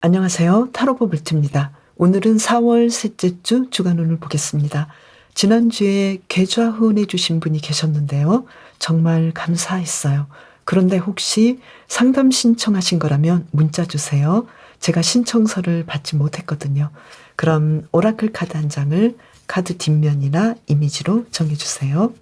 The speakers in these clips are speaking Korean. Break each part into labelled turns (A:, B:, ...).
A: 안녕하세요. 타로보 물트입니다. 오늘은 4월 셋째 주 주간운을 보겠습니다. 지난주에 계좌 후원해 주신 분이 계셨는데요. 정말 감사했어요. 그런데 혹시 상담 신청하신 거라면 문자 주세요. 제가 신청서를 받지 못했거든요. 그럼 오라클 카드 한 장을 카드 뒷면이나 이미지로 정해주세요.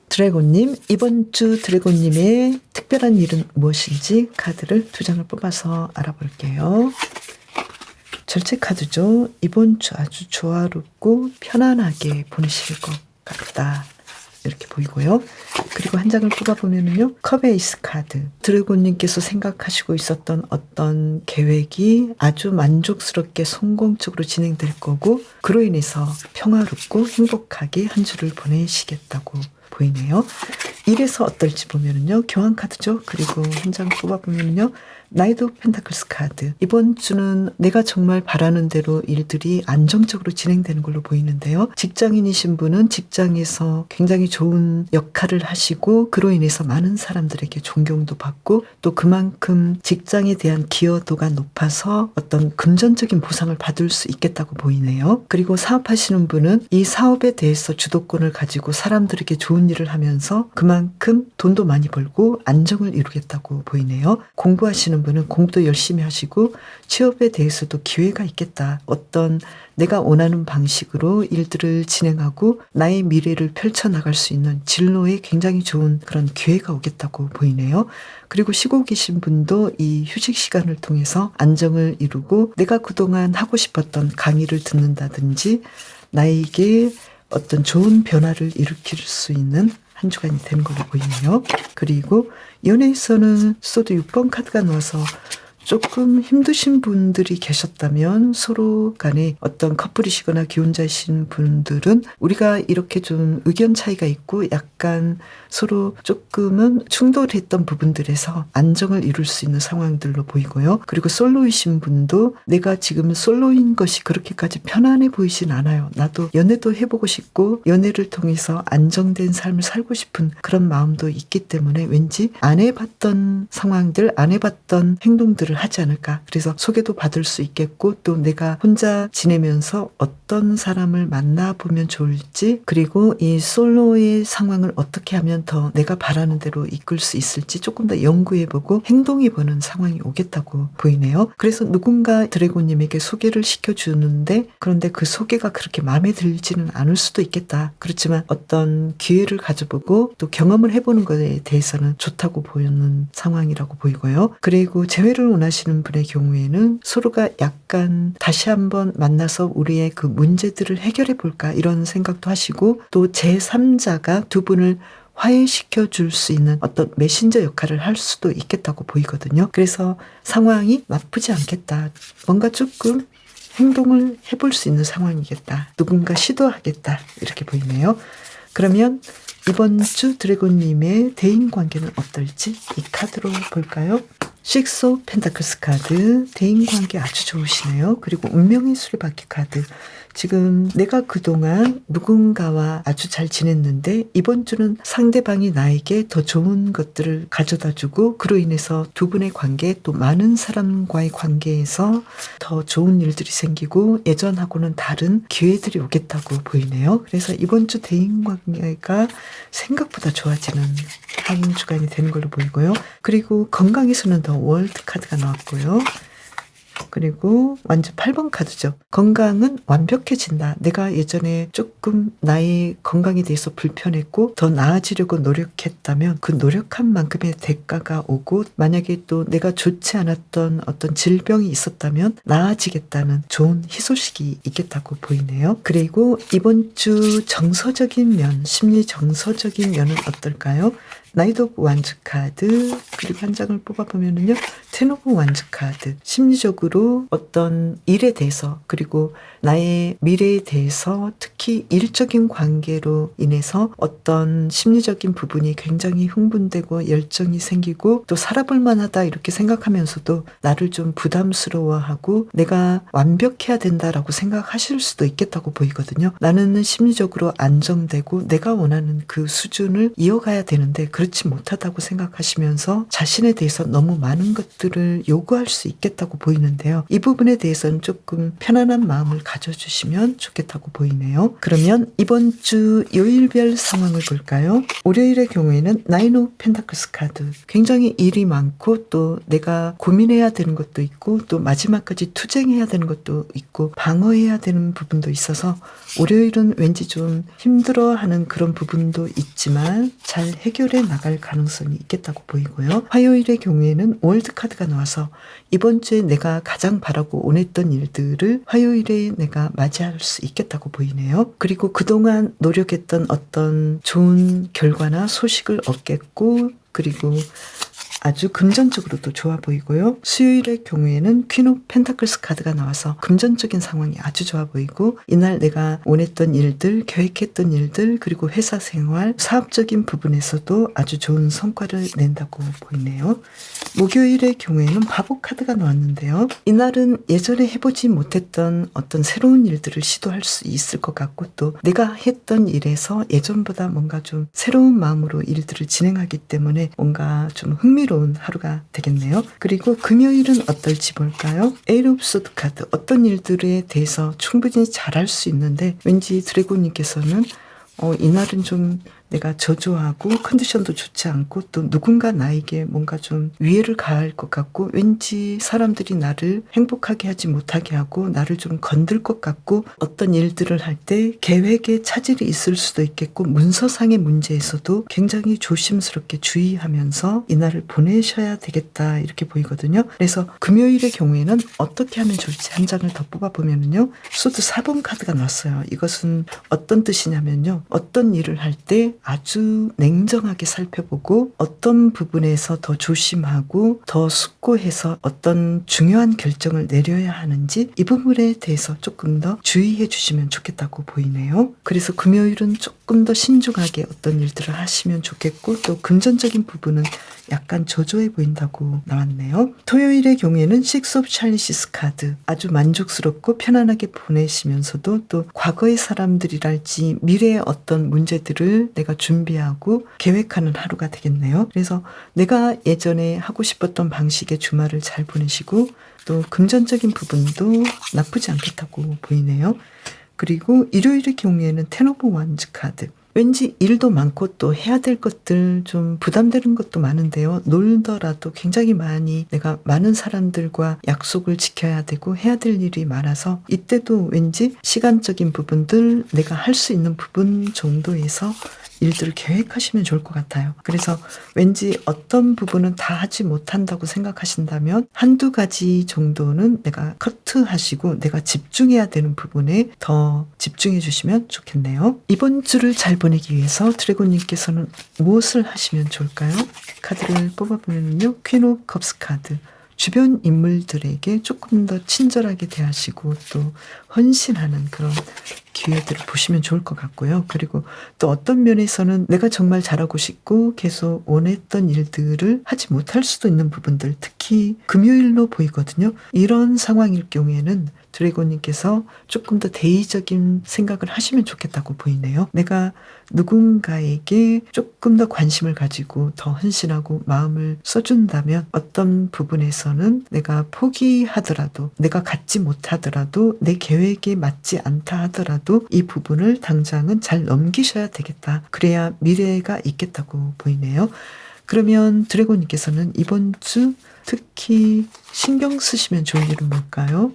A: 드래곤님, 이번 주 드래곤님의 특별한 일은 무엇인지 카드를 2장을 뽑아서 알아볼게요. 절제 카드죠. 이번 주 아주 조화롭고 편안하게 보내실 것 같다. 이렇게 보이고요. 그리고 한 장을 뽑아보면요. 컵 에이스 카드. 드래곤님께서 생각하시고 있었던 어떤 계획이 아주 만족스럽게 성공적으로 진행될 거고, 그로 인해서 평화롭고 행복하게 한 주를 보내시겠다고 보이네요. 이래서 어떨지 보면은요. 교환 카드죠. 그리고 한 장 뽑아보면요. 나이트 오브 펜타클스 카드. 이번 주는 내가 정말 바라는 대로 일들이 안정적으로 진행되는 걸로 보이는데요. 직장인이신 분은 직장에서 굉장히 좋은 역할을 하시고 그로 인해서 많은 사람들에게 존경도 받고 또 그만큼 직장에 대한 기여도가 높아서 어떤 금전적인 보상을 받을 수 있겠다고 보이네요. 그리고 사업하시는 분은 이 사업에 대해서 주도권을 가지고 사람들에게 좋은 일을 하면서 그만큼 돈도 많이 벌고 안정을 이루겠다고 보이네요. 공부하시는 분은 공부도 열심히 하시고 취업에 대해서도 기회가 있겠다. 어떤 내가 원하는 방식으로 일들을 진행하고 나의 미래를 펼쳐나갈 수 있는 진로에 굉장히 좋은 그런 기회가 오겠다고 보이네요. 그리고 쉬고 계신 분도 이 휴식 시간을 통해서 안정을 이루고 내가 그동안 하고 싶었던 강의를 듣는다든지 나에게 어떤 좋은 변화를 일으킬 수 있는 한 주간이 되는 걸로 보이네요. 그리고 연애에서는 소드 6번 카드가 나와서 조금 힘드신 분들이 계셨다면 서로 간에 어떤 커플이시거나 기혼자이신 분들은 우리가 이렇게 좀 의견 차이가 있고 약간 서로 조금은 충돌했던 부분들에서 안정을 이룰 수 있는 상황들로 보이고요. 그리고 솔로이신 분도 내가 지금 솔로인 것이 그렇게까지 편안해 보이진 않아요. 나도 연애도 해보고 싶고 연애를 통해서 안정된 삶을 살고 싶은 그런 마음도 있기 때문에 왠지 안 해봤던 상황들, 안 해봤던 행동들을 하지 않을까. 그래서 소개도 받을 수 있겠고 또 내가 혼자 지내면서 어떤 사람을 만나보면 좋을지 그리고 이 솔로의 상황을 어떻게 하면 더 내가 바라는 대로 이끌 수 있을지 조금 더 연구해보고 행동해보는 상황이 오겠다고 보이네요. 그래서 누군가 드래곤님에게 소개를 시켜주는데 그런데 그 소개가 그렇게 마음에 들지는 않을 수도 있겠다. 그렇지만 어떤 기회를 가져보고 또 경험을 해보는 것에 대해서는 좋다고 보이는 상황이라고 보이고요. 그리고 재회를 원하시는 분의 경우에는 서로가 약간 다시 한번 만나서 우리의 그 문제들을 해결해 볼까 이런 생각도 하시고 또 제3자가 두 분을 화해시켜 줄 수 있는 어떤 메신저 역할을 할 수도 있겠다고 보이거든요. 그래서 상황이 나쁘지 않겠다. 뭔가 조금 행동을 해볼 수 있는 상황이겠다. 누군가 시도하겠다. 이렇게 보이네요. 그러면 이번 주 드래곤님의 대인관계는 어떨지 이 카드로 볼까요? 식스 오브 펜타클스 카드, 대인관계 아주 좋으시네요. 그리고 운명의 수레바퀴 카드. 지금 내가 그동안 누군가와 아주 잘 지냈는데 이번 주는 상대방이 나에게 더 좋은 것들을 가져다주고 그로 인해서 두 분의 관계 또 많은 사람과의 관계에서 더 좋은 일들이 생기고 예전하고는 다른 기회들이 오겠다고 보이네요. 그래서 이번 주 대인관계가 생각보다 좋아지는 한 주간이 되는 걸로 보이고요. 그리고 건강에서는 더 월드 카드가 나왔고요. 그리고 완전 8번 카드죠. 건강은 완벽해진다. 내가 예전에 조금 나의 건강에 대해서 불편했고 더 나아지려고 노력했다면 그 노력한 만큼의 대가가 오고, 만약에 또 내가 좋지 않았던 어떤 질병이 있었다면 나아지겠다는 좋은 희소식이 있겠다고 보이네요. 그리고 이번 주 정서적인 면, 심리 정서적인 면은 어떨까요? 나이트 오브 완즈 카드, 그리고 한 장을 뽑아보면은요, 텐 오브 완즈 카드. 심리적으로 어떤 일에 대해서, 그리고 나의 미래에 대해서, 특히 일적인 관계로 인해서 어떤 심리적인 부분이 굉장히 흥분되고 열정이 생기고 또 살아볼 만하다 이렇게 생각하면서도 나를 좀 부담스러워하고 내가 완벽해야 된다라고 생각하실 수도 있겠다고 보이거든요. 나는 심리적으로 안정되고 내가 원하는 그 수준을 이어가야 되는데 그렇지 못하다고 생각하시면서 자신에 대해서 너무 많은 것들을 요구할 수 있겠다고 보이는데요. 이 부분에 대해서는 조금 편안한 마음을 가져주시면 좋겠다고 보이네요. 그러면 이번 주 요일별 상황을 볼까요? 월요일의 경우에는 나인 오브 펜타클스 카드. 굉장히 일이 많고 또 내가 고민해야 되는 것도 있고 또 마지막까지 투쟁해야 되는 것도 있고 방어해야 되는 부분도 있어서 월요일은 왠지 좀 힘들어하는 그런 부분도 있지만 잘 해결해 나갈 가능성이 있겠다고 보이고요. 화요일의 경우에는 월드 카드가 나와서 이번 주에 내가 가장 바라고 원했던 일들을 화요일에 내가 맞이할 수 있겠다고 보이네요. 그리고 그동안 노력했던 어떤 좋은 결과나 소식을 얻겠고, 그리고 아주 금전적으로도 좋아 보이고요. 수요일의 경우에는 퀸 오브 펜타클스 카드가 나와서 금전적인 상황이 아주 좋아 보이고 이날 내가 원했던 일들, 계획했던 일들, 그리고 회사 생활, 사업적인 부분에서도 아주 좋은 성과를 낸다고 보이네요. 목요일의 경우에는 바보 카드가 나왔는데요. 이날은 예전에 해보지 못했던 어떤 새로운 일들을 시도할 수 있을 것 같고 또 내가 했던 일에서 예전보다 뭔가 좀 새로운 마음으로 일들을 진행하기 때문에 뭔가 좀 흥미로운 하루가 되겠네요. 그리고 금요일은 어떨지 볼까요? 에이트 오브 소드 카드. 어떤 일들에 대해서 충분히 잘할 수 있는데 왠지 드래곤님께서는 이날은 좀 내가 저조하고 컨디션도 좋지 않고 또 누군가 나에게 뭔가 좀 위해를 가할 것 같고 왠지 사람들이 나를 행복하게 하지 못하게 하고 나를 좀 건들 것 같고 어떤 일들을 할 때 계획에 차질이 있을 수도 있겠고 문서상의 문제에서도 굉장히 조심스럽게 주의하면서 이날을 보내셔야 되겠다 이렇게 보이거든요. 그래서 금요일의 경우에는 어떻게 하면 좋을지 한 장을 더 뽑아보면요. 소드 4번 카드가 나왔어요. 이것은 어떤 뜻이냐면요. 어떤 일을 할 때 아주 냉정하게 살펴보고 어떤 부분에서 더 조심하고 더 숙고해서 어떤 중요한 결정을 내려야 하는지 이 부분에 대해서 조금 더 주의해 주시면 좋겠다고 보이네요. 그래서 금요일은 조금 더 신중하게 어떤 일들을 하시면 좋겠고 또 금전적인 부분은 약간 저조해 보인다고 나왔네요. 토요일의 경우에는 식스 오브 찰리시스 카드. 아주 만족스럽고 편안하게 보내시면서도 또 과거의 사람들이랄지 미래의 어떤 문제들을 내가 준비하고 계획하는 하루가 되겠네요. 그래서 내가 예전에 하고 싶었던 방식의 주말을 잘 보내시고 또 금전적인 부분도 나쁘지 않겠다고 보이네요. 그리고 일요일의 경우에는 텐 오브 완즈 카드. 왠지 일도 많고 또 해야 될 것들 좀 부담되는 것도 많은데요. 놀더라도 굉장히 많이 내가 많은 사람들과 약속을 지켜야 되고 해야 될 일이 많아서 이때도 왠지 시간적인 부분들 내가 할 수 있는 부분 정도에서 일들을 계획하시면 좋을 것 같아요. 그래서 왠지 어떤 부분은 다 하지 못한다고 생각하신다면 한두 가지 정도는 내가 커트하시고 내가 집중해야 되는 부분에 더 집중해 주시면 좋겠네요. 이번 주를 잘 보내기 위해서 드래곤님께서는 무엇을 하시면 좋을까요? 카드를 뽑아보면요. 퀸 오브 컵스 카드. 주변 인물들에게 조금 더 친절하게 대하시고 또 헌신하는 그런 기회들을 보시면 좋을 것 같고요. 그리고 또 어떤 면에서는 내가 정말 잘하고 싶고 계속 원했던 일들을 하지 못할 수도 있는 부분들, 특히 금요일로 보이거든요. 이런 상황일 경우에는 드래곤님께서 조금 더 대의적인 생각을 하시면 좋겠다고 보이네요. 내가 누군가에게 조금 더 관심을 가지고 더 헌신하고 마음을 써준다면 어떤 부분에서는 내가 포기하더라도 내가 갖지 못하더라도 내 계획에 맞지 않다 하더라도 이 부분을 당장은 잘 넘기셔야 되겠다. 그래야 미래가 있겠다고 보이네요. 그러면 드래곤님께서는 이번 주 특히 신경 쓰시면 좋은 일은 뭘까요?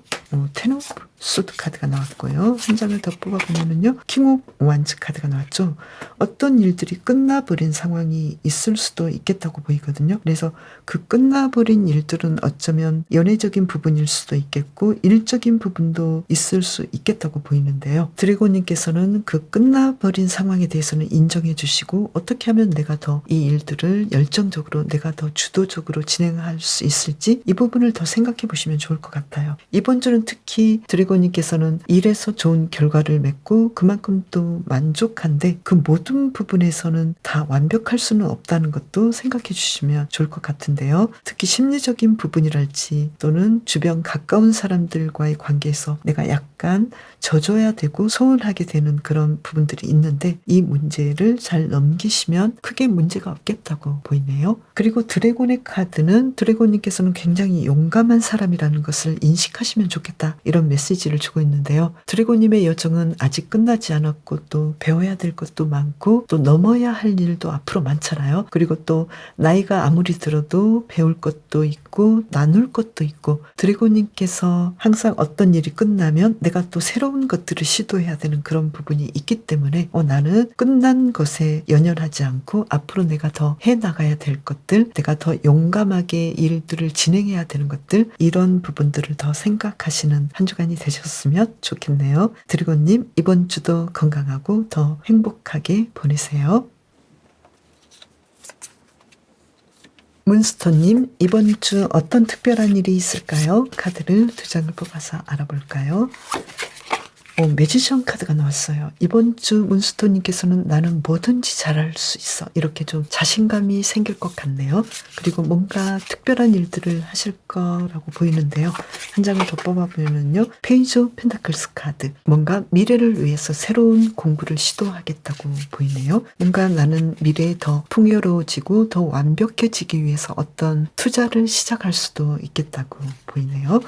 A: 텐 오브 소드 카드가 나왔고요. 한 장을 더 뽑아보면요. 킹 오브 완즈 카드가 나왔죠. 어떤 일들이 끝나버린 상황이 있을 수도 있겠다고 보이거든요. 그래서 그 끝나버린 일들은 어쩌면 연애적인 부분일 수도 있겠고 일적인 부분도 있을 수 있겠다고 보이는데요. 드래곤님께서는 그 끝나버린 상황에 대해서는 인정해 주시고 어떻게 하면 내가 더 이 일들을 열정적으로 내가 더 주도적으로 진행할 수 있을지 이 부분을 더 생각해 보시면 좋을 것 같아요. 이번 주는 특히 드래곤님께서는 일에서 좋은 결과를 맺고 그만큼 또 만족한데 그 모든 부분에서는 다 완벽할 수는 없다는 것도 생각해 주시면 좋을 것 같은데요. 특히 심리적인 부분이랄지 또는 주변 가까운 사람들과의 관계에서 내가 약간 져줘야 되고 소홀하게 되는 그런 부분들이 있는데 이 문제를 잘 넘기시면 크게 문제가 없겠다고 보이네요. 그리고 드래곤의 카드는 드래곤님께서는 굉장히 용감한 사람이라는 것을 인식하시면 좋겠다 이런 메시지를 주고 있는데요. 드래곤님의 여정은 아직 끝나지 않았고 또 배워야 될 것도 많고 또 넘어야 할 일도 앞으로 많잖아요. 그리고 또 나이가 아무리 들어도 배울 것도 있고 나눌 것도 있고 드래곤님께서 항상 어떤 일이 끝나면 내가 또 새로운 것들을 시도해야 되는 그런 부분이 있기 때문에 나는 끝난 것에 연연하지 않고 앞으로 내가 더 해나가야 될 것들 내가 더 용감하게 일들을 진행해야 되는 것들 이런 부분들을 더 생각하시는 한 주간이 되셨으면 좋겠네요. 드래곤님 이번 주도 건강하고 더 행복하게 보내세요. 문스톤님 이번 주 어떤 특별한 일이 있을까요? 카드를 2장을 뽑아서 알아볼까요? 매지션 카드가 나왔어요. 이번 주 문스톤님께서는 나는 뭐든지 잘할 수 있어. 이렇게 좀 자신감이 생길 것 같네요. 그리고 뭔가 특별한 일들을 하실 거라고 보이는데요. 한 장을 더 뽑아보면요. 페이지 오브 펜타클스 카드. 뭔가 미래를 위해서 새로운 공부를 시도하겠다고 보이네요. 뭔가 나는 미래에 더 풍요로워지고 더 완벽해지기 위해서 어떤 투자를 시작할 수도 있겠다고 보이네요.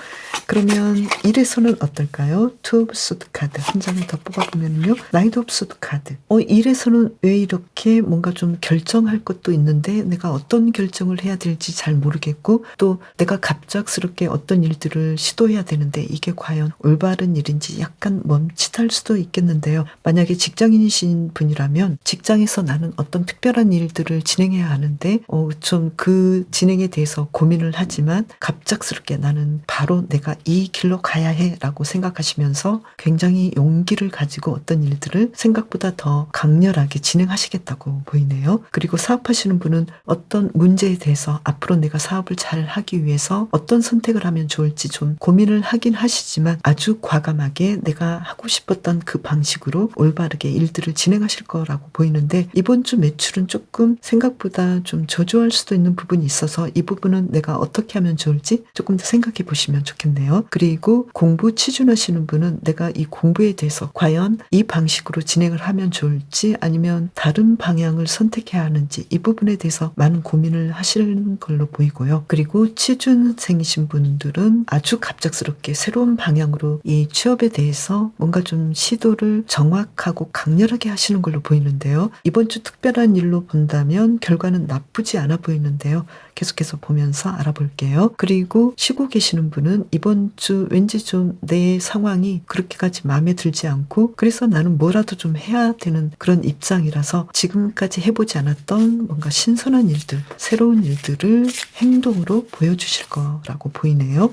A: 그러면 일에서는 어떨까요? 투 오브 소드 카드 한 장을 더 뽑아보면요. 나이트 오브 소드 카드. 일에서는 왜 이렇게 뭔가 좀 결정할 것도 있는데 내가 어떤 결정을 해야 될지 잘 모르겠고 또 내가 갑작스럽게 어떤 일들을 시도해야 되는데 이게 과연 올바른 일인지 약간 멈칫할 수도 있겠는데요. 만약에 직장인이신 분이라면 직장에서 나는 어떤 특별한 일들을 진행해야 하는데 좀 그 진행에 대해서 고민을 하지만 갑작스럽게 나는 바로 내가 이 길로 가야 해라고 생각하시면서 굉장히 용기를 가지고 어떤 일들을 생각보다 더 강렬하게 진행하시겠다고 보이네요. 그리고 사업하시는 분은 어떤 문제에 대해서 앞으로 내가 사업을 잘 하기 위해서 어떤 선택을 하면 좋을지 좀 고민을 하긴 하시지만 아주 과감하게 내가 하고 싶었던 그 방식으로 올바르게 일들을 진행하실 거라고 보이는데 이번 주 매출은 조금 생각보다 좀 저조할 수도 있는 부분이 있어서 이 부분은 내가 어떻게 하면 좋을지 조금 더 생각해 보시면 좋겠네요. 그리고 공부 취준하시는 분은 내가 이 공부에 대해서 과연 이 방식으로 진행을 하면 좋을지 아니면 다른 방향을 선택해야 하는지 이 부분에 대해서 많은 고민을 하시는 걸로 보이고요. 그리고 취준생이신 분들은 아주 갑작스럽게 새로운 방향으로 이 취업에 대해서 뭔가 좀 시도를 정확하고 강렬하게 하시는 걸로 보이는데요. 이번 주 특별한 일로 본다면 결과는 나쁘지 않아 보이는데요. 계속해서 보면서 알아볼게요. 그리고 쉬고 계시는 분은 이번 주 왠지 좀 내 상황이 그렇게까지 마음에 들지 않고 그래서 나는 뭐라도 좀 해야 되는 그런 입장이라서 지금까지 해보지 않았던 뭔가 신선한 일들, 새로운 일들을 행동으로 보여주실 거라고 보이네요.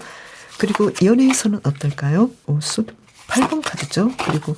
A: 그리고 연애에서는 어떨까요? 8번 카드죠. 그리고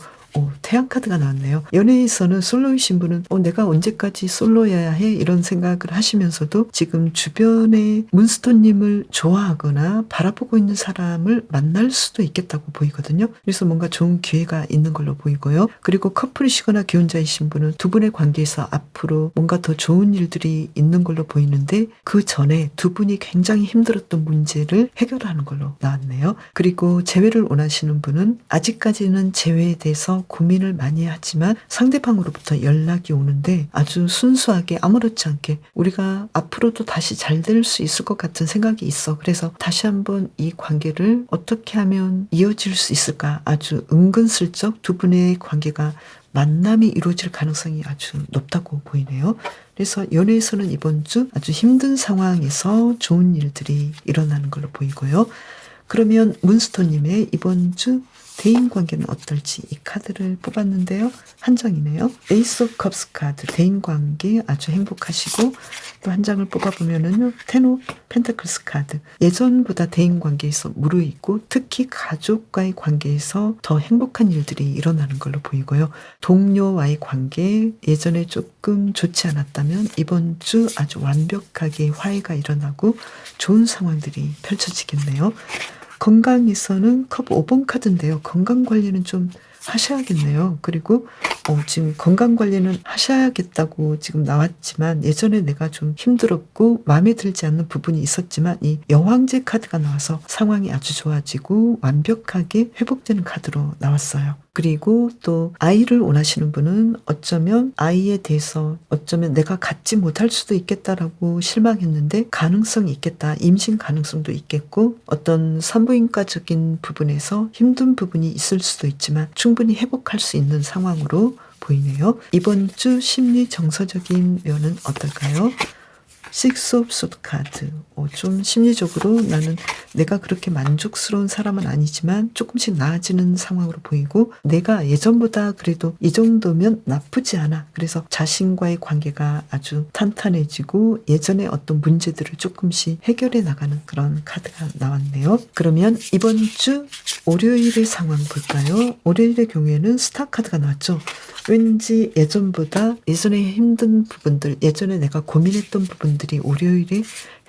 A: 태양 카드가 나왔네요. 연애에서는 솔로이신 분은 내가 언제까지 솔로여야 해? 이런 생각을 하시면서도 지금 주변에 문스톤님을 좋아하거나 바라보고 있는 사람을 만날 수도 있겠다고 보이거든요. 그래서 뭔가 좋은 기회가 있는 걸로 보이고요. 그리고 커플이시거나 기혼자이신 분은 두 분의 관계에서 앞으로 뭔가 더 좋은 일들이 있는 걸로 보이는데 그 전에 두 분이 굉장히 힘들었던 문제를 해결하는 걸로 나왔네요. 그리고 재회를 원하시는 분은 아직까지는 재회에 대해서 고민을 많이 하지만 상대방으로부터 연락이 오는데 아주 순수하게 아무렇지 않게 우리가 앞으로도 다시 잘 될 수 있을 것 같은 생각이 있어. 그래서 다시 한번 이 관계를 어떻게 하면 이어질 수 있을까? 아주 은근슬쩍 두 분의 관계가 만남이 이루어질 가능성이 아주 높다고 보이네요. 그래서 연애에서는 이번 주 아주 힘든 상황에서 좋은 일들이 일어나는 걸로 보이고요. 그러면 문스터님의 이번 주 대인관계는 어떨지 이 카드를 뽑았는데요. 한 장이네요. 에이스 오브 컵스 카드, 대인관계 아주 행복하시고, 또 한 장을 뽑아보면은요, 텐 오브 펜타클스 카드, 예전보다 대인관계에서 무르익고 특히 가족과의 관계에서 더 행복한 일들이 일어나는 걸로 보이고요. 동료와의 관계, 예전에 조금 좋지 않았다면 이번 주 아주 완벽하게 화해가 일어나고 좋은 상황들이 펼쳐지겠네요. 건강에서는 컵 5번 카드인데요. 건강 관리는 좀 하셔야겠네요. 그리고 지금 건강 관리는 하셔야겠다고 지금 나왔지만 예전에 내가 좀 힘들었고 마음에 들지 않는 부분이 있었지만 이 여왕제 카드가 나와서 상황이 아주 좋아지고 완벽하게 회복되는 카드로 나왔어요. 그리고 또 아이를 원하시는 분은 어쩌면 아이에 대해서 어쩌면 내가 갖지 못할 수도 있겠다라고 실망했는데 가능성이 있겠다. 임신 가능성도 있겠고 어떤 산부인과적인 부분에서 힘든 부분이 있을 수도 있지만 충분히 회복할 수 있는 상황으로 보이네요. 이번 주 심리 정서적인 면은 어떨까요? 식스 오브 소드 카드. 좀 심리적으로 나는 내가 그렇게 만족스러운 사람은 아니지만 조금씩 나아지는 상황으로 보이고 내가 예전보다 그래도 이 정도면 나쁘지 않아. 그래서 자신과의 관계가 아주 탄탄해지고 예전에 어떤 문제들을 조금씩 해결해 나가는 그런 카드가 나왔네요. 그러면 이번 주 월요일의 상황 볼까요? 월요일의 경우에는 스타 카드가 나왔죠. 왠지 예전에 힘든 부분들, 예전에 내가 고민했던 부분들이 월요일에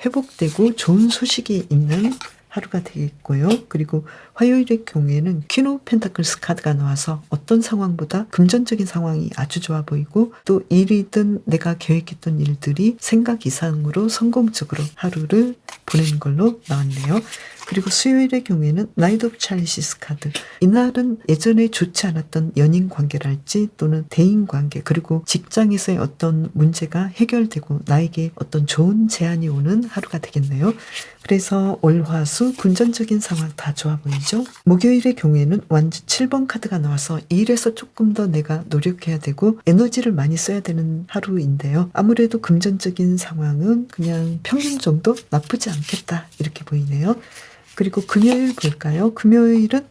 A: 회복되고 좋은 소식이 있는 하루가 되겠고요. 그리고 화요일의 경우에는 퀸 오브 펜타클스 카드가 나와서 어떤 상황보다 금전적인 상황이 아주 좋아 보이고 또 일이든 내가 계획했던 일들이 생각 이상으로 성공적으로 하루를 보내는 걸로 나왔네요. 그리고 수요일의 경우에는 나이트 오브 찰리시스 카드. 이날은 예전에 좋지 않았던 연인 관계랄지 또는 대인 관계 그리고 직장에서의 어떤 문제가 해결되고 나에게 어떤 좋은 제안이 오는 하루가 되겠네요. 그래서 월화수 금전적인 상황 다 좋아 보이죠? 목요일의 경우에는 완전 7번 카드가 나와서 이 일에서 조금 더 내가 노력해야 되고 에너지를 많이 써야 되는 하루인데요. 아무래도 금전적인 상황은 그냥 평균 정도 나쁘지 않겠다 이렇게 보이네요. 그리고 금요일 볼까요? 금요일은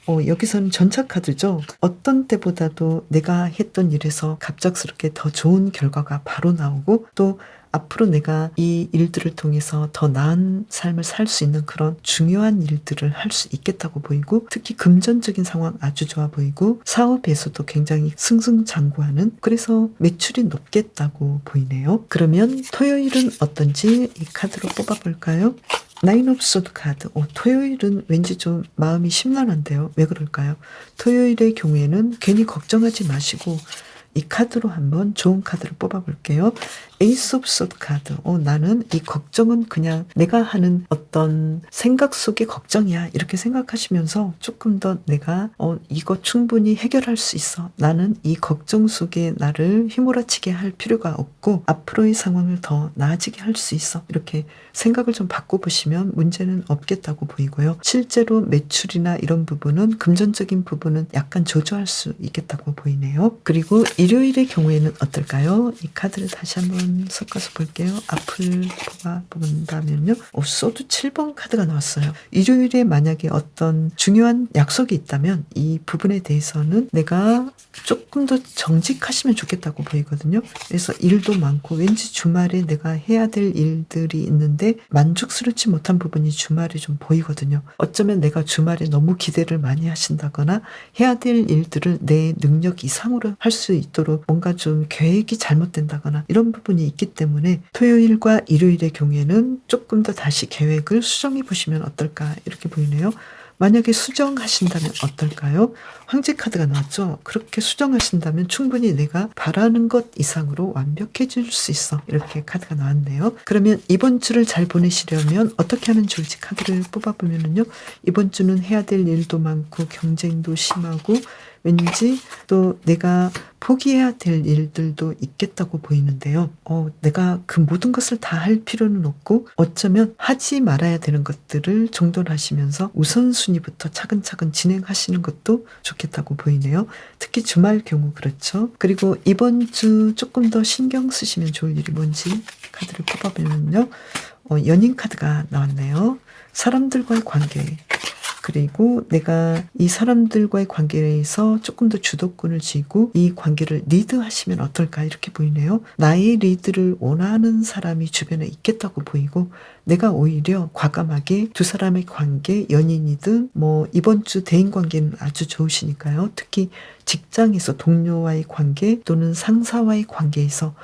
A: 여기서는 전차 카드죠. 어떤 때보다도 내가 했던 일에서 갑작스럽게 더 좋은 결과가 바로 나오고 또 앞으로 내가 이 일들을 통해서 더 나은 삶을 살 수 있는 그런 중요한 일들을 할 수 있겠다고 보이고 특히 금전적인 상황 아주 좋아 보이고 사업에서도 굉장히 승승장구하는 그래서 매출이 높겠다고 보이네요. 그러면 토요일은 어떤지 이 카드로 뽑아볼까요? 나인 오브 소드 카드. 토요일은 왠지 좀 마음이 심란한데요. 왜 그럴까요? 토요일의 경우에는 괜히 걱정하지 마시고 이 카드로 한번 좋은 카드를 뽑아볼게요. 에이스 오브 소드 카드. 나는 이 걱정은 그냥 내가 하는 어떤 생각 속의 걱정이야. 이렇게 생각하시면서 조금 더 내가 이거 충분히 해결할 수 있어. 나는 이 걱정 속에 나를 휘몰아치게 할 필요가 없고 앞으로의 상황을 더 나아지게 할 수 있어. 이렇게 생각을 좀 바꿔보시면 문제는 없겠다고 보이고요. 실제로 매출이나 이런 부분은 금전적인 부분은 약간 조절할 수 있겠다고 보이네요. 그리고 일요일의 경우에는 어떨까요? 이 카드를 다시 한번 섞어서 볼게요. 앞을 뽑아본다면요. 소드 7번 카드가 나왔어요. 일요일에 만약에 어떤 중요한 약속이 있다면 이 부분에 대해서는 내가 조금 더 정직하시면 좋겠다고 보이거든요. 그래서 일도 많고 왠지 주말에 내가 해야 될 일들이 있는데 만족스럽지 못한 부분이 주말에 좀 보이거든요. 어쩌면 내가 주말에 너무 기대를 많이 하신다거나 해야 될 일들을 내 능력 이상으로 할 수 있도록 뭔가 좀 계획이 잘못된다거나 이런 부분이 있기 때문에 토요일과 일요일의 경우에는 조금 더 다시 계획을 수정해 보시면 어떨까 이렇게 보이네요. 만약에 수정하신다면 어떨까요? 황제 카드가 나왔죠. 그렇게 수정하신다면 충분히 내가 바라는 것 이상으로 완벽해질 수 있어. 이렇게 카드가 나왔네요. 그러면 이번 주를 잘 보내시려면 어떻게 하면 좋을지 카드를 뽑아보면요. 이번 주는 해야 될 일도 많고 경쟁도 심하고 왠지 또 내가 포기해야 될 일들도 있겠다고 보이는데요. 내가 그 모든 것을 다 할 필요는 없고 어쩌면 하지 말아야 되는 것들을 정돈하시면서 우선순위부터 차근차근 진행하시는 것도 좋겠다고 보이네요. 특히 주말 경우 그렇죠. 그리고 이번 주 조금 더 신경 쓰시면 좋을 일이 뭔지 카드를 뽑아보면요. 연인 카드가 나왔네요. 사람들과의 관계, 그리고 내가 이 사람들과의 관계에서 조금 더 주도권을 쥐고 이 관계를 리드하시면 어떨까 이렇게 보이네요. 나의 리드를 원하는 사람이 주변에 있겠다고 보이고 내가 오히려 과감하게 두 사람의 관계, 연인이든 이번 주 대인관계는 아주 좋으시니까요. 특히 직장에서 동료와의 관계 또는 상사와의 관계에서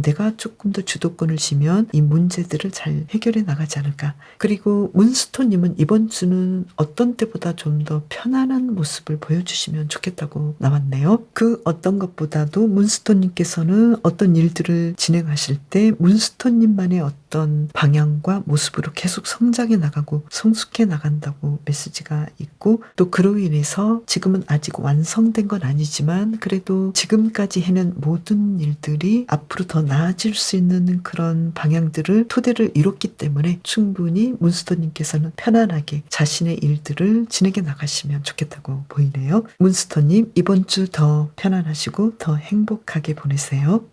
A: 내가 조금 더 주도권을 쥐면 이 문제들을 잘 해결해 나가지 않을까. 그리고 문스톤님은 이번 주는 어떤 때보다 좀 더 편안한 모습을 보여주시면 좋겠다고 나왔네요. 그 어떤 것보다도 문스톤님께서는 어떤 일들을 진행하실 때 문스톤님만의 어떤 방향과 모습으로 계속 성장해 나가고 성숙해 나간다고 메시지가 있고 또 그로 인해서 지금은 아직 완성된 건 아니지만 그래도 지금까지 해낸 모든 일들이 앞으로 더 나아질 수 있는 그런 방향들을 토대를 이뤘기 때문에 충분히 문스톤님께서는 편안하게 자신의 일들을 진행해 나가시면 좋겠다고 보이네요. 문스톤님 이번 주 더 편안하시고 더 행복하게 보내세요.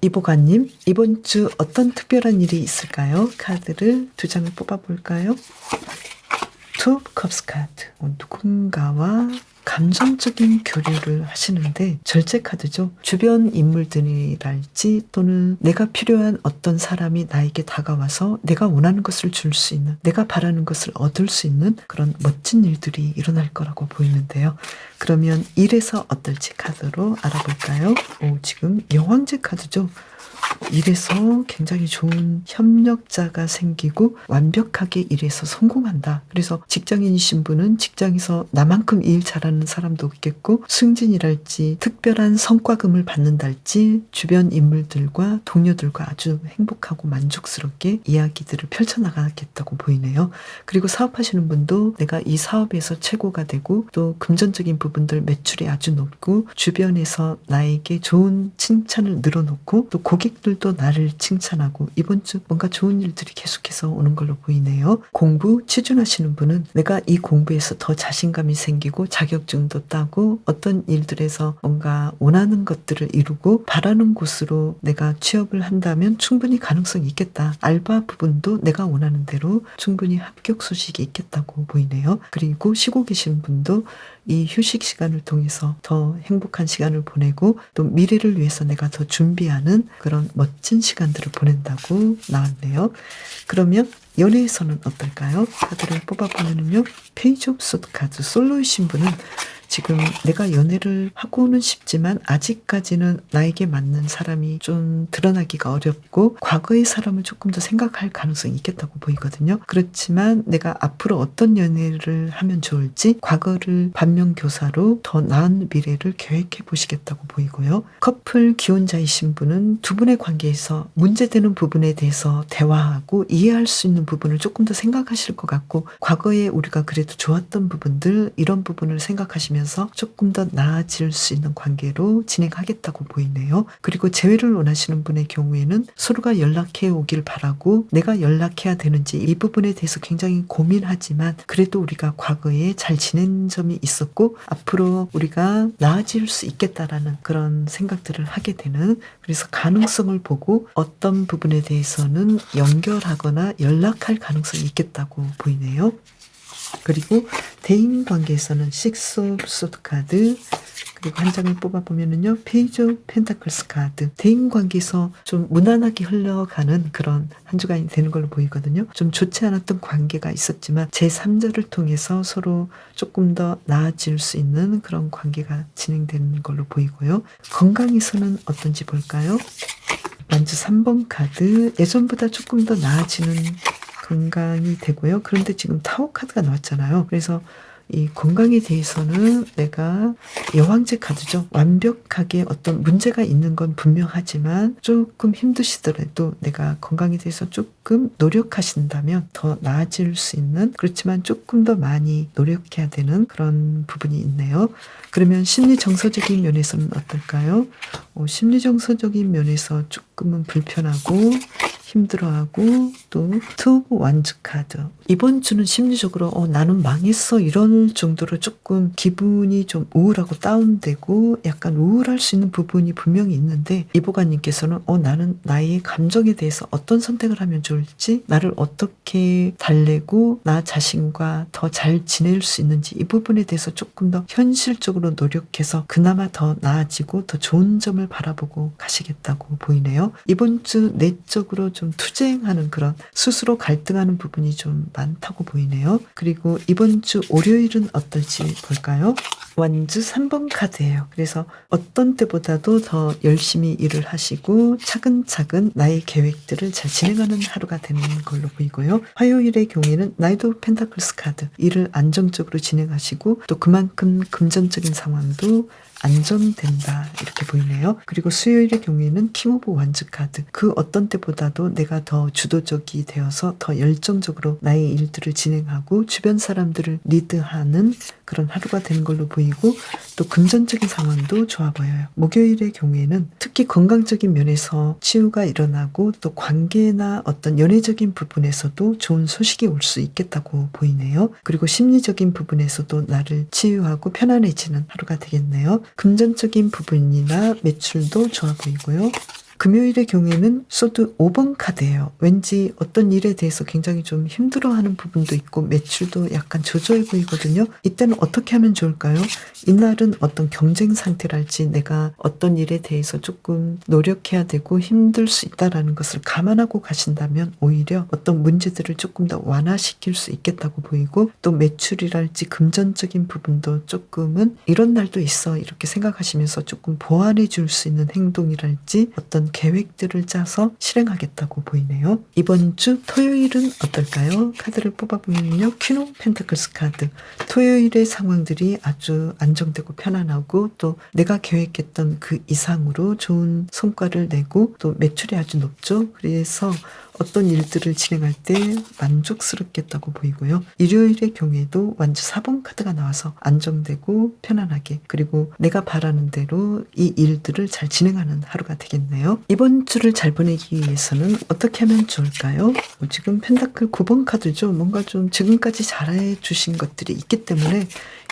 A: 이보가님 이번 주 어떤 특별한 일이 있을까요? 카드를 2장을 뽑아볼까요? 투 오브 컵스 카드. 누군가와 감정적인 교류를 하시는데 절제 카드죠. 주변 인물들이랄지 또는 내가 필요한 어떤 사람이 나에게 다가와서 내가 원하는 것을 줄 수 있는, 내가 바라는 것을 얻을 수 있는 그런 멋진 일들이 일어날 거라고 보이는데요. 그러면 일에서 어떨지 카드로 알아볼까요? 지금 여왕제 카드죠. 일에서 굉장히 좋은 협력자가 생기고 완벽하게 일에서 성공한다. 그래서 직장인이신 분은 직장에서 나만큼 일 잘하는 사람도 없겠고 승진이랄지 특별한 성과금을 받는달지 주변 인물들과 동료들과 아주 행복하고 만족스럽게 이야기들을 펼쳐나가겠다고 보이네요. 그리고 사업하시는 분도 내가 이 사업에서 최고가 되고 또 금전적인 부분들 매출이 아주 높고 주변에서 나에게 좋은 칭찬을 늘어놓고 또 고객들도 나를 칭찬하고 이번 주 뭔가 좋은 일들이 계속해서 오는 걸로 보이네요. 공부 취준하시는 분은 내가 이 공부에서 더 자신감이 생기고 자격증도 따고 어떤 일들에서 뭔가 원하는 것들을 이루고 바라는 곳으로 내가 취업을 한다면 충분히 가능성이 있겠다. 알바 부분도 내가 원하는 대로 충분히 합격 소식이 있겠다고 보이네요. 그리고 쉬고 계신 분도 이 휴식 시간을 통해서 더 행복한 시간을 보내고 또 미래를 위해서 내가 더 준비하는 그런 멋진 시간들을 보낸다고 나왔네요. 그러면 연애에서는 어떨까요? 카드를 뽑아보면요. 페이지 오브 소드 카드. 솔로이신 분은 지금 내가 연애를 하고는 싶지만 아직까지는 나에게 맞는 사람이 좀 드러나기가 어렵고 과거의 사람을 조금 더 생각할 가능성이 있겠다고 보이거든요. 그렇지만 내가 앞으로 어떤 연애를 하면 좋을지 과거를 반면교사로 더 나은 미래를 계획해 보시겠다고 보이고요. 커플 기혼자이신 분은 두 분의 관계에서 문제되는 부분에 대해서 대화하고 이해할 수 있는 부분을 조금 더 생각하실 것 같고 과거에 우리가 그래도 좋았던 부분들 이런 부분을 생각하시면서 조금 더 나아질 수 있는 관계로 진행하겠다고 보이네요. 그리고 재회를 원하시는 분의 경우에는 서로가 연락해 오길 바라고 내가 연락해야 되는지 이 부분에 대해서 굉장히 고민하지만 그래도 우리가 과거에 잘 지낸 점이 있었고 앞으로 우리가 나아질 수 있겠다라는 그런 생각들을 하게 되는 그래서 가능성을 보고 어떤 부분에 대해서는 연결하거나 연락할 가능성이 있겠다고 보이네요. 그리고 대인 관계에서는 식스 오브 소드 카드 그리고 한 장을 뽑아보면은요 페이지 오브 펜타클스 카드 대인 관계에서 좀 무난하게 흘러가는 그런 한 주간이 되는 걸로 보이거든요. 좀 좋지 않았던 관계가 있었지만 제3자를 통해서 서로 조금 더 나아질 수 있는 그런 관계가 진행되는 걸로 보이고요. 건강에서는 어떤지 볼까요? 만주 3번 카드 예전보다 조금 더 나아지는 건강이 되고요. 그런데 지금 타워 카드가 나왔잖아요. 그래서 이 건강에 대해서는 내가 여왕제 카드죠. 완벽하게 어떤 문제가 있는 건 분명하지만 조금 힘드시더라도 내가 건강에 대해서 조금 노력하신다면 더 나아질 수 있는, 그렇지만 조금 더 많이 노력해야 되는 그런 부분이 있네요. 그러면 심리 정서적인 면에서는 어떨까요? 심리 정서적인 면에서 조금은 불편하고 힘들어하고 또 투 완즈 카드. 이번 주는 심리적으로 나는 망했어 이런 정도로 조금 기분이 좀 우울하고 다운되고 약간 우울할 수 있는 부분이 분명히 있는데, 이보가님께서는 나는 나의 감정에 대해서 어떤 선택을 하면 좋을지, 나를 어떻게 달래고 나 자신과 더 잘 지낼 수 있는지, 이 부분에 대해서 조금 더 현실적으로 노력해서 그나마 더 나아지고 더 좋은 점을 바라보고 가시겠다고 보이네요. 이번 주 내적으로 좀 투쟁하는, 그런 스스로 갈등하는 부분이 좀 많다고 보이네요. 그리고 이번 주 월요일은 어떨지 볼까요? 완즈 3번 카드예요. 그래서 어떤 때보다도 더 열심히 일을 하시고 차근차근 나의 계획들을 잘 진행하는 하루가 되는 걸로 보이고요. 화요일의 경우에는 나이트 오브 펜타클스 카드, 일을 안정적으로 진행하시고 또 그만큼 금전적인 상황도 안정된다 이렇게 보이네요. 그리고 수요일의 경우에는 킹 오브 완즈 카드, 그 어떤 때보다도 내가 더 주도적이 되어서 더 열정적으로 나의 일들을 진행하고 주변 사람들을 리드하는 그런 하루가 되는 걸로 보이고, 또 금전적인 상황도 좋아 보여요. 목요일의 경우에는 특히 건강적인 면에서 치유가 일어나고 또 관계나 어떤 연애적인 부분에서도 좋은 소식이 올 수 있겠다고 보이네요. 그리고 심리적인 부분에서도 나를 치유하고 편안해지는 하루가 되겠네요. 금전적인 부분이나 매출도 좋아 보이고요. 금요일의 경우에는 소드 5번 카드예요. 왠지 어떤 일에 대해서 굉장히 좀 힘들어하는 부분도 있고 매출도 약간 저조해 보이거든요. 이때는 어떻게 하면 좋을까요? 이날은 어떤 경쟁 상태랄지 내가 어떤 일에 대해서 조금 노력해야 되고 힘들 수 있다는 것을 감안하고 가신다면 오히려 어떤 문제들을 조금 더 완화시킬 수 있겠다고 보이고, 또 매출이랄지 금전적인 부분도 조금은 이런 날도 있어 이렇게 생각하시면서 조금 보완해 줄 수 있는 행동이랄지 어떤 계획들을 짜서 실행하겠다고 보이네요. 이번 주 토요일은 어떨까요? 카드를 뽑아보면요. 퀸 오브 펜타클스 카드. 토요일의 상황들이 아주 안정되고 편안하고 또 내가 계획했던 그 이상으로 좋은 성과를 내고 또 매출이 아주 높죠. 그래서 어떤 일들을 진행할 때 만족스럽겠다고 보이고요. 일요일의 경우에도 완주 4번 카드가 나와서 안정되고 편안하게, 그리고 내가 바라는 대로 이 일들을 잘 진행하는 하루가 되겠네요. 이번 주를 잘 보내기 위해서는 어떻게 하면 좋을까요? 지금 펜타클 9번 카드죠. 뭔가 좀 지금까지 잘해 주신 것들이 있기 때문에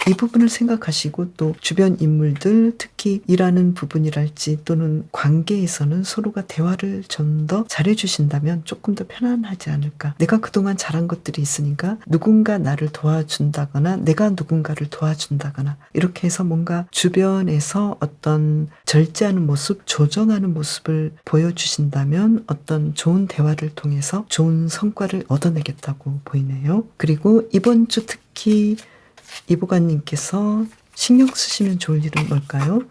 A: 이 부분을 생각하시고 또 주변 인물들, 특히 일하는 부분이랄지 또는 관계에서는 서로가 대화를 좀 더 잘해 주신다면 조금 더 편안하지 않을까. 내가 그동안 잘한 것들이 있으니까 누군가 나를 도와준다거나 내가 누군가를 도와준다거나 이렇게 해서 뭔가 주변에서 어떤 절제하는 모습, 조정하는 모습을 보여주신다면 어떤 좋은 대화를 통해서 좋은 성과를 얻어내겠다고 보이네요. 그리고 이번 주 특히 이보가님께서 신경 쓰시면 좋을 일은 뭘까요?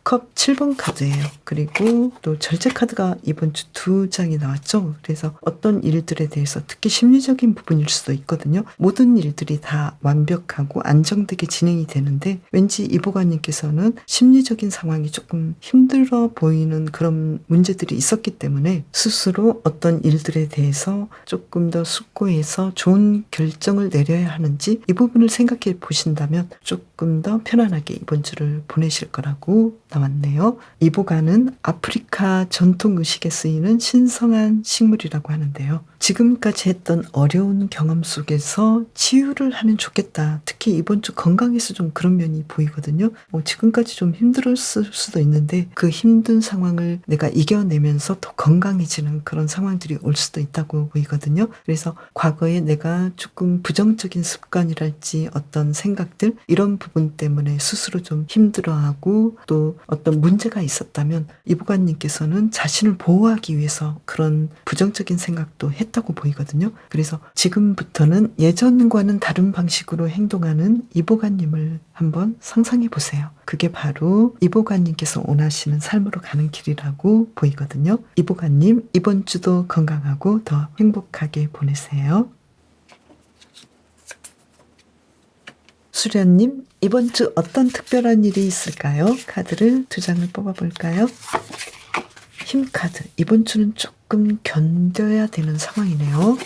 A: 컵 7번 카드예요. 그리고 또 절제 카드가 이번 주 2장이 나왔죠. 그래서 어떤 일들에 대해서 특히 심리적인 부분일 수도 있거든요. 모든 일들이 다 완벽하고 안정되게 진행이 되는데 왠지 이보가님께서는 심리적인 상황이 조금 힘들어 보이는 그런 문제들이 있었기 때문에 스스로 어떤 일들에 대해서 조금 더 숙고해서 좋은 결정을 내려야 하는지 이 부분을 생각해 보신다면 조금 더 편안하게 이번 주를 보내실 거라고 나왔네요. 이보가는 아프리카 전통 의식에 쓰이는 신성한 식물이라고 하는데요. 지금까지 했던 어려운 경험 속에서 치유를 하면 좋겠다. 특히 이번 주 건강에서 좀 그런 면이 보이거든요. 지금까지 좀 힘들었을 수도 있는데 그 힘든 상황을 내가 이겨내면서 더 건강해지는 그런 상황들이 올 수도 있다고 보이거든요. 그래서 과거에 내가 조금 부정적인 습관이랄지 어떤 생각들, 이런 부분 때문에 스스로 좀 힘들어하고 또 어떤 문제가 있었다면 이보가님께서는 자신을 보호하기 위해서 그런 부정적인 생각도 했다고 보이거든요. 그래서 지금부터는 예전과는 다른 방식으로 행동하는 이보가님을 한번 상상해 보세요. 그게 바로 이보가님께서 원하시는 삶으로 가는 길이라고 보이거든요. 이보가님, 이번 주도 건강하고 더 행복하게 보내세요. 수련님, 이번 주 어떤 특별한 일이 있을까요? 카드를 2장을 뽑아볼까요? 힘 카드. 이번 주는 조금 견뎌야 되는 상황이네요.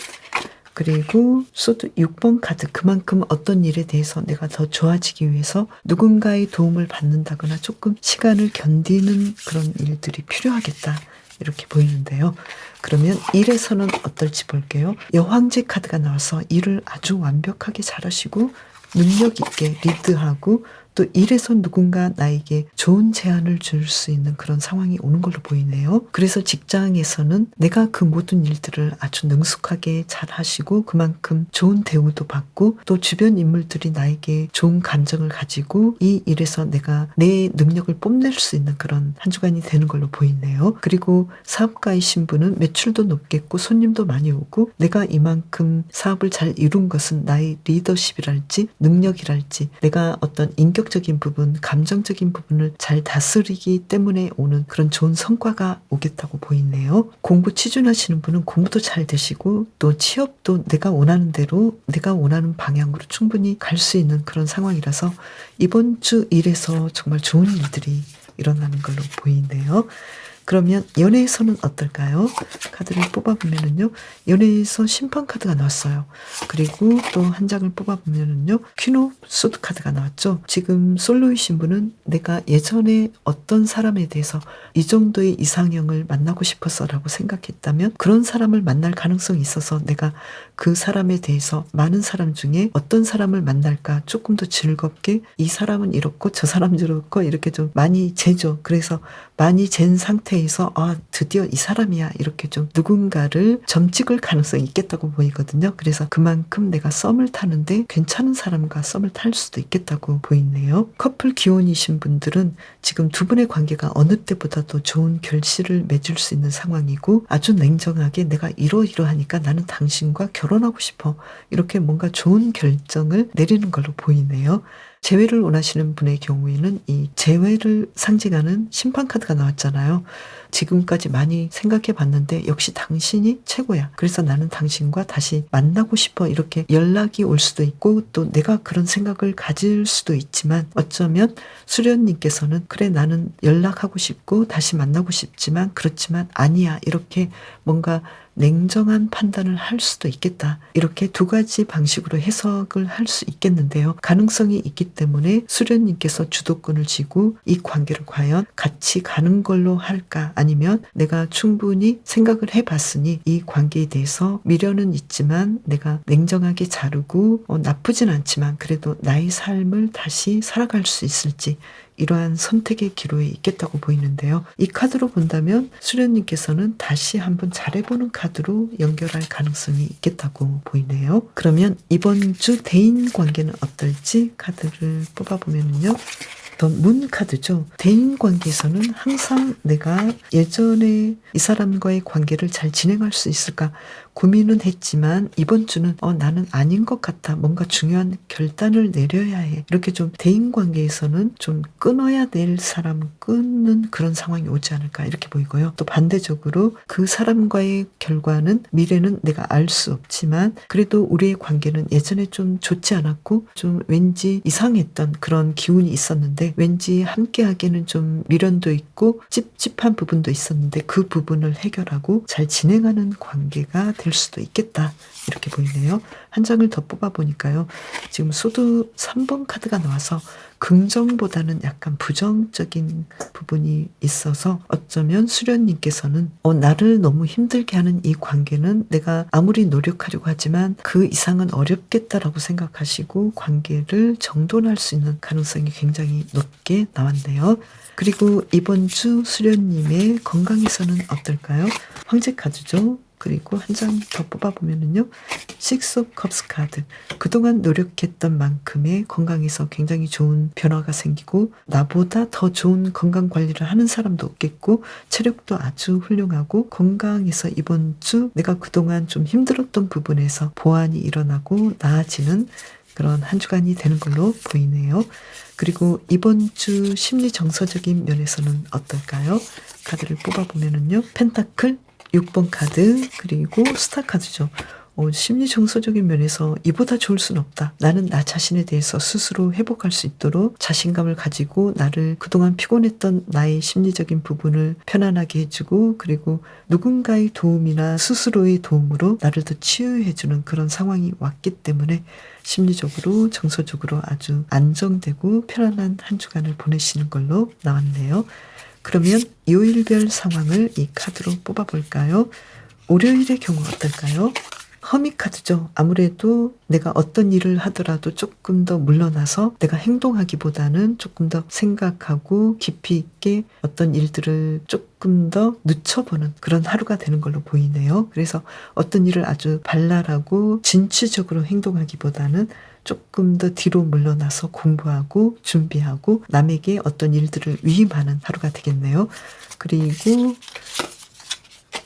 A: 그리고 소드 6번 카드. 그만큼 어떤 일에 대해서 내가 더 좋아지기 위해서 누군가의 도움을 받는다거나 조금 시간을 견디는 그런 일들이 필요하겠다. 이렇게 보이는데요. 그러면 일에서는 어떨지 볼게요. 여황제 카드가 나와서 일을 아주 완벽하게 잘하시고 능력 있게 리드하고 또 일에서 누군가 나에게 좋은 제안을 줄 수 있는 그런 상황이 오는 걸로 보이네요. 그래서 직장에서는 내가 그 모든 일들을 아주 능숙하게 잘 하시고 그만큼 좋은 대우도 받고 또 주변 인물들이 나에게 좋은 감정을 가지고 이 일에서 내가 내 능력을 뽐낼 수 있는 그런 한 주간이 되는 걸로 보이네요. 그리고 사업가이신 분은 매출도 높겠고 손님도 많이 오고 내가 이만큼 사업을 잘 이룬 것은 나의 리더십이랄지 능력이랄지 내가 어떤 인격적인 부분, 감정적인 부분을 잘 다스리기 때문에 오는 그런 좋은 성과가 오겠다고 보이네요. 공부 취준하시는 분은 공부도 잘 되시고 또 취업도 내가 원하는 대로 내가 원하는 방향으로 충분히 갈 수 있는 그런 상황이라서 이번 주 일에서 정말 좋은 일들이 일어나는 걸로 보이네요. 그러면 연애에서는 어떨까요? 카드를 뽑아보면은요. 연애에서 심판 카드가 나왔어요. 그리고 또 한 장을 뽑아보면은요. 퀸 오브 소드 카드가 나왔죠. 지금 솔로이신 분은 내가 예전에 어떤 사람에 대해서 이 정도의 이상형을 만나고 싶었어라고 생각했다면 그런 사람을 만날 가능성이 있어서 내가 그 사람에 대해서 많은 사람 중에 어떤 사람을 만날까 조금 더 즐겁게 이 사람은 이렇고 저 사람은 저렇고 이렇게 좀 많이 재죠. 그래서 많이 잰 상태에서 드디어 이 사람이야 이렇게 좀 누군가를 점 찍을 가능성이 있겠다고 보이거든요. 그래서 그만큼 내가 썸을 타는데 괜찮은 사람과 썸을 탈 수도 있겠다고 보이네요. 커플 기혼이신 분들은 지금 두 분의 관계가 어느 때보다도 좋은 결실을 맺을 수 있는 상황이고 아주 냉정하게 내가 이러이러하니까 나는 당신과 결혼하고 싶어 이렇게 뭔가 좋은 결정을 내리는 걸로 보이네요. 재회를 원하시는 분의 경우에는 이 재회를 상징하는 심판 카드가 나왔잖아요. 지금까지 많이 생각해 봤는데 역시 당신이 최고야. 그래서 나는 당신과 다시 만나고 싶어. 이렇게 연락이 올 수도 있고 또 내가 그런 생각을 가질 수도 있지만 어쩌면 수련님께서는 그래 나는 연락하고 싶고 다시 만나고 싶지만 그렇지만 아니야. 이렇게 뭔가 냉정한 판단을 할 수도 있겠다. 이렇게 두 가지 방식으로 해석을 할 수 있겠는데요. 가능성이 있기 때문에 수련님께서 주도권을 쥐고 이 관계를 과연 같이 가는 걸로 할까 아니면 내가 충분히 생각을 해봤으니 이 관계에 대해서 미련은 있지만 내가 냉정하게 자르고 나쁘진 않지만 그래도 나의 삶을 다시 살아갈 수 있을지 이러한 선택의 기로에 있겠다고 보이는데요. 이 카드로 본다면 수련님께서는 다시 한번 잘해보는 카드로 연결할 가능성이 있겠다고 보이네요. 그러면 이번 주 대인 관계는 어떨지 카드를 뽑아보면요. 더 문 카드죠. 대인 관계에서는 항상 내가 예전에 이 사람과의 관계를 잘 진행할 수 있을까 고민은 했지만 이번 주는 나는 아닌 것 같아. 뭔가 중요한 결단을 내려야 해. 이렇게 좀 대인 관계에서는 좀 끊어야 될 사람을 끊는 그런 상황이 오지 않을까 이렇게 보이고요. 또 반대적으로 그 사람과의 결과는 미래는 내가 알 수 없지만 그래도 우리의 관계는 예전에 좀 좋지 않았고 좀 왠지 이상했던 그런 기운이 있었는데 왠지 함께하기에는 좀 미련도 있고 찝찝한 부분도 있었는데 그 부분을 해결하고 잘 진행하는 관계가 될 수도 있겠다 이렇게 보이네요. 한 장을 더 뽑아보니까요. 지금 소드 3번 카드가 나와서 긍정보다는 약간 부정적인 부분이 있어서 어쩌면 수련님께서는 나를 너무 힘들게 하는 이 관계는 내가 아무리 노력하려고 하지만 그 이상은 어렵겠다라고 생각하시고 관계를 정돈할 수 있는 가능성이 굉장히 높게 나왔네요. 그리고 이번 주 수련님의 건강에서는 어떨까요? 황제 카드죠. 그리고 한 장 더 뽑아보면은요. 식스 오브 컵스 카드. 그동안 노력했던 만큼의 건강에서 굉장히 좋은 변화가 생기고 나보다 더 좋은 건강 관리를 하는 사람도 없겠고 체력도 아주 훌륭하고 건강에서 이번 주 내가 그동안 좀 힘들었던 부분에서 보완이 일어나고 나아지는 그런 한 주간이 되는 걸로 보이네요. 그리고 이번 주 심리 정서적인 면에서는 어떨까요? 카드를 뽑아보면은요. 펜타클 6번 카드 그리고 스타 카드죠. 심리 정서적인 면에서 이보다 좋을 순 없다. 나는 나 자신에 대해서 스스로 회복할 수 있도록 자신감을 가지고 나를 그동안 피곤했던 나의 심리적인 부분을 편안하게 해주고, 그리고 누군가의 도움이나 스스로의 도움으로 나를 더 치유해주는 그런 상황이 왔기 때문에 심리적으로 정서적으로 아주 안정되고 편안한 한 주간을 보내시는 걸로 나왔네요. 그러면 요일별 상황을 이 카드로 뽑아볼까요? 월요일의 경우 어떨까요? 허미 카드죠. 아무래도 내가 어떤 일을 하더라도 조금 더 물러나서 내가 행동하기보다는 조금 더 생각하고 깊이 있게 어떤 일들을 조금 더 늦춰보는 그런 하루가 되는 걸로 보이네요. 그래서 어떤 일을 아주 발랄하고 진취적으로 행동하기보다는 조금 더 뒤로 물러나서 공부하고 준비하고 남에게 어떤 일들을 위임하는 하루가 되겠네요. 그리고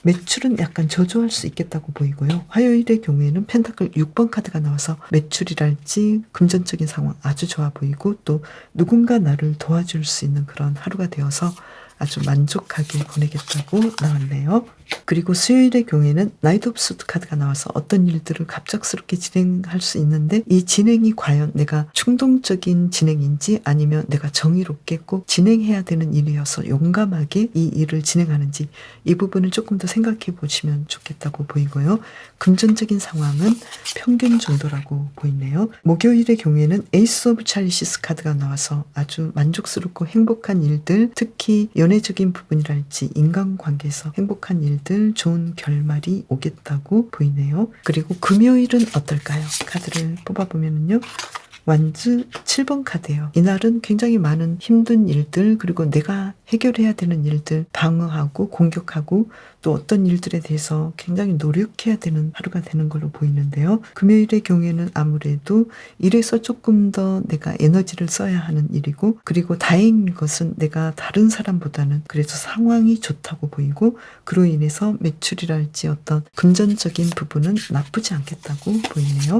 A: 매출은 약간 저조할 수 있겠다고 보이고요. 화요일의 경우에는 펜타클 6번 카드가 나와서 매출이랄지 금전적인 상황 아주 좋아 보이고, 또 누군가 나를 도와줄 수 있는 그런 하루가 되어서 아주 만족하게 보내겠다고 나왔네요. 그리고 수요일의 경우에는 나이트 오브 수트 카드가 나와서 어떤 일들을 갑작스럽게 진행할 수 있는데 이 진행이 과연 내가 충동적인 진행인지 아니면 내가 정의롭게 꼭 진행해야 되는 일이어서 용감하게 이 일을 진행하는지 이 부분을 조금 더 생각해 보시면 좋겠다고 보이고요. 금전적인 상황은 평균 정도라고 보이네요. 목요일의 경우에는 에이스 오브 찰리시스 카드가 나와서 아주 만족스럽고 행복한 일들, 특히 연애적인 부분이랄지 인간관계에서 행복한 일들, 좋은 결말이 오겠다고 보이네요. 그리고 금요일은 어떨까요? 카드를 뽑아보면요. 완즈 7번 카드예요. 이날은 굉장히 많은 힘든 일들, 그리고 내가 해결해야 되는 일들, 방어하고 공격하고 또 어떤 일들에 대해서 굉장히 노력해야 되는 하루가 되는 걸로 보이는데요. 금요일의 경우에는 아무래도 일에서 조금 더 내가 에너지를 써야 하는 일이고, 그리고 다행인 것은 내가 다른 사람보다는 그래도 상황이 좋다고 보이고, 그로 인해서 매출이랄지 어떤 금전적인 부분은 나쁘지 않겠다고 보이네요.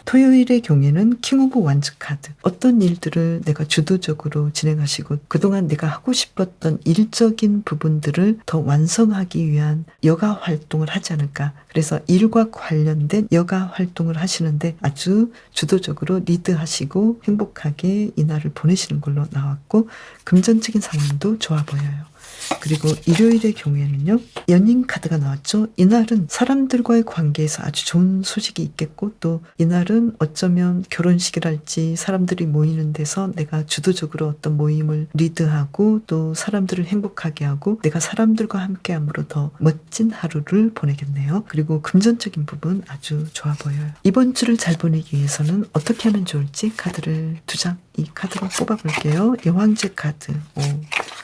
A: 토요일의 경우에는 킹 오브 완즈 카드. 어떤 일들을 내가 주도적으로 진행하시고 그동안 내가 하고 싶었던 일적인 부분들을 더 완성하기 위한 여가 활동을 하지 않을까. 그래서 일과 관련된 여가 활동을 하시는데 아주 주도적으로 리드하시고 행복하게 이날을 보내시는 걸로 나왔고, 금전적인 상황도 좋아 보여요. 그리고 일요일의 경우에는요. 연인 카드가 나왔죠. 이날은 사람들과의 관계에서 아주 좋은 소식이 있겠고, 또 이날은 어쩌면 결혼식이랄지 사람들이 모이는 데서 내가 주도적으로 어떤 모임을 리드하고 또 사람들을 행복하게 하고 내가 사람들과 함께함으로 더 멋진 하루를 보내겠네요. 그리고 금전적인 부분 아주 좋아 보여요. 이번 주를 잘 보내기 위해서는 어떻게 하면 좋을지 카드를 2장 이 카드로 뽑아볼게요. 여왕제 카드,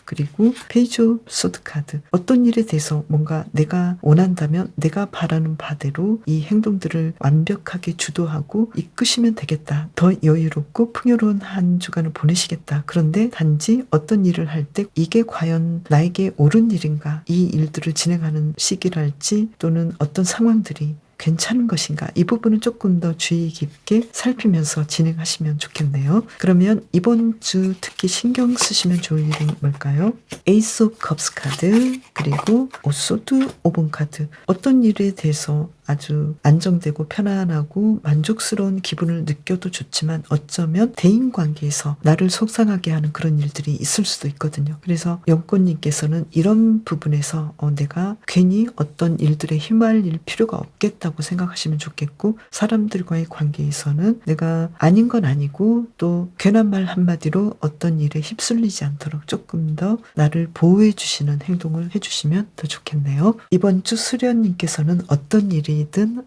A: 그리고 페이지 오브 소드 카드. 어떤 일에 대해서 뭔가 내가 원한다면 내가 바라는 바대로 이 행동들을 완벽하게 주도하고 이끄시면 되겠다. 더 여유롭고 풍요로운 한 주간을 보내시겠다. 그런데 단지 어떤 일을 할 때 이게 과연 나에게 옳은 일인가, 이 일들을 진행하는 시기랄지 또는 어떤 상황들이 괜찮은 것인가, 이 부분은 조금 더 주의 깊게 살피면서 진행하시면 좋겠네요. 그러면 이번 주 특히 신경 쓰시면 좋을 일은 뭘까요? 에이스 오브 컵스 카드, 그리고 소드 5번 카드. 어떤 일에 대해서 아주 안정되고 편안하고 만족스러운 기분을 느껴도 좋지만 어쩌면 대인관계에서 나를 속상하게 하는 그런 일들이 있을 수도 있거든요. 그래서 영권님께서는 이런 부분에서 내가 괜히 어떤 일들에 휘말릴 필요가 없겠다고 생각하시면 좋겠고, 사람들과의 관계에서는 내가 아닌 건 아니고 또 괜한 말 한마디로 어떤 일에 휩쓸리지 않도록 조금 더 나를 보호해 주시는 행동을 해주시면 더 좋겠네요. 이번 주 수련님께서는 어떤 일이든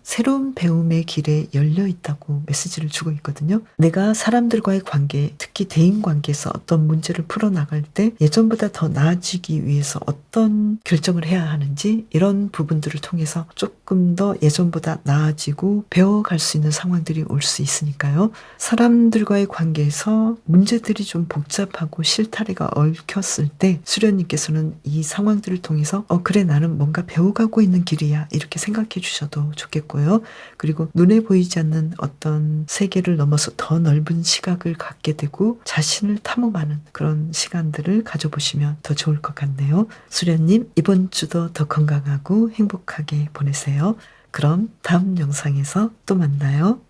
A: 새로운 배움의 길에 열려 있다고 메시지를 주고 있거든요. 내가 사람들과의 관계, 특히 대인관계에서 어떤 문제를 풀어나갈 때 예전보다 더 나아지기 위해서 어떤 결정을 해야 하는지 이런 부분들을 통해서 조금 더 예전보다 나아지고 배워갈 수 있는 상황들이 올 수 있으니까요. 사람들과의 관계에서 문제들이 좀 복잡하고 실타래가 얽혔을 때 수련님께서는 이 상황들을 통해서 그래 나는 뭔가 배워가고 있는 길이야 이렇게 생각해 주셔도 좋겠고요. 그리고 눈에 보이지 않는 어떤 세계를 넘어서 더 넓은 시각을 갖게 되고 자신을 탐험하는 그런 시간들을 가져보시면 더 좋을 것 같네요. 수련님, 이번 주도 더 건강하고 행복하게 보내세요. 그럼 다음 영상에서 또 만나요.